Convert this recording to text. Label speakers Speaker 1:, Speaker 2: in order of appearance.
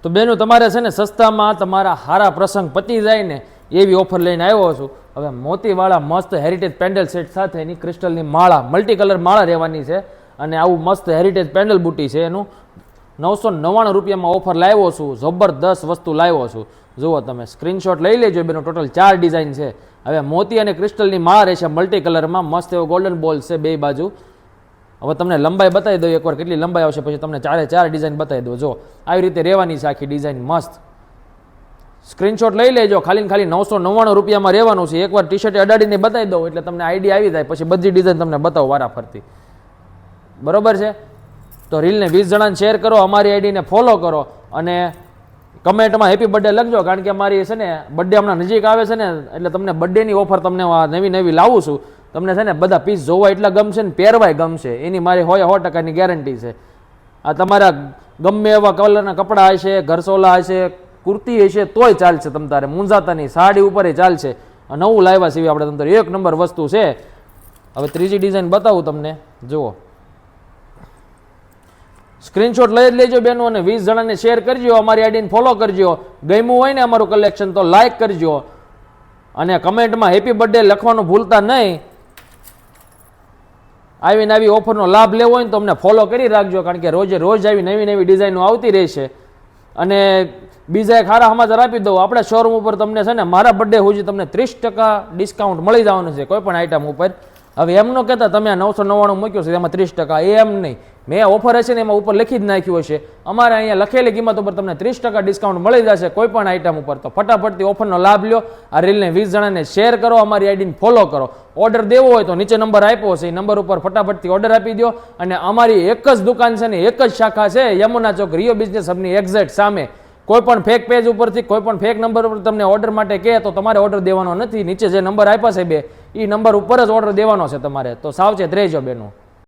Speaker 1: તો બેનો તમારે છે ને સસ્તામાં તમારા હારા પ્રસંગ પતી જાય ને એવી ઓફર લઈને આવ્યો છું. હવે મોતીવાળા મસ્ત હેરિટેજ પેન્ડલ સેટ સાથે એની ક્રિસ્ટલની માળા મલ્ટી કલર માળા રહેવાની છે અને આવું મસ્ત હેરિટેજ પેન્ડલ બુટી છે એનું 999 રૂપિયામાં ઓફર લાવ્યો છું. જબરદસ્ત વસ્તુ લાવ્યો છું. જુઓ તમે સ્ક્રીનશોટ લઈ લેજો બેનો. ટોટલ 4 ડિઝાઇન છે. હવે મોતી અને ક્રિસ્ટલની માળા રહેશે મલ્ટી કલરમાં. મસ્ત એવો ગોલ્ડન બોલ છે બે બાજુ. હવે તમને લંબાઈ બતાવી દઉં એકવાર કેટલી લંબાઈ આવશે, પછી તમને 4 ડિઝાઇન બતાવી દઉં. જો આવી રીતે રહેવાની છે આખી ડિઝાઇન મસ્ત. સ્ક્રીનશોટ લઈ લેજો. ખાલી 999 રૂપિયામાં રહેવાનું છે. એકવાર ટી શર્ટ અડાડીને બતાવી દઉં એટલે તમને આઈડિયા આવી જાય. પછી બધી ડિઝાઇન તમને બતાવો વારા ફરતી. બરોબર છે? તો રીલને 20 જણાને શેર કરો, અમારી આઈડીને ફોલો કરો અને કમેન્ટમાં હેપી બર્થડે લખજો. કારણ કે અમારી છે ને બર્થડે હમણાં નજીક આવે છે ને એટલે તમને બર્થડેની ઓફર તમને નવી લાવું છું. તમને છે ને બધા પીસ જોવા એટલા ગમશે ને પહેરવાય ગમશે એની મારી 100% ગેરંટી છે. આ તમારા ગમે એવા કલરના કપડાં હશે, ઘરસોલા હશે, કુર્તી હશે તોય ચાલશે. તમ તારે મૂંઝાતાની સાડી ઉપર ચાલશે. નવું લાવ્યા સિવાય આપણે તમ તારે 1 નંબર વસ્તુ છે. હવે ત્રીજી ડિઝાઇન બતાવું તમને. જુઓ સ્ક્રીનશોટ લઈ જ લેજો બેનો અને 20 જણાને શેર કરજો. અમારી આઈડીને ફોલો કરજો. ગમ્યું હોય ને અમારું કલેક્શન તો લાઈક કરજો અને કમેન્ટમાં હેપી બર્થડે લખવાનું ભૂલતા નહીં. આવીને આવી ઓફરનો લાભ લેવો હોય ને તો અમને ફોલો કરી રાખજો. કારણ કે રોજે રોજ આવી નવી ડિઝાઇનો આવતી રહેશે. અને બીજા એક સારા સમાચાર આપી દઉં. આપણા શોરૂમ ઉપર તમને છે ને મારા બર્થડે સુધી તમને 30% ડિસ્કાઉન્ટ મળી જવાનું છે કોઈ પણ આઈટમ ઉપર. હવે એમ ન કહેતા તમે આ 999 મૂક્યો છે એમાં 30%, એમ નહીં. મેં ઓફર હશે ને એમાં ઉપર લખી જ નાખ્યું હશે. અમારે અહીંયા લખેલી કિંમત ઉપર તમને 30% ડિસ્કાઉન્ટ મળી જશે કોઈ પણ આઈટમ ઉપર. તો ફટાફટથી ઓફરનો લાભ લ્યો. આ રીલને 20 જણાને શેર કરો, અમારી આઈડીને ફોલો કરો. ઓર્ડર દેવો હોય તો નીચે નંબર આપ્યો છે એ નંબર ઉપર ફટાફટથી ઓર્ડર આપી દો. અને અમારી એક જ દુકાન છે ને એક જ શાખા છે યમુના ચોક રિયો બિઝનેસ હબની એક્ઝેક્ટ સામે. કોઈ પણ ફેક પેજ ઉપરથી કોઈ પણ ફેક નંબર ઉપર તમને ઓર્ડર માટે કહે તો તમારે ઓર્ડર દેવાનો નથી. નીચે જે નંબર આપ્યા છે બે એ નંબર ઉપર જ ઓર્ડર દેવાનો છે તમારે. તો સાવચેત રહેજો બેનો.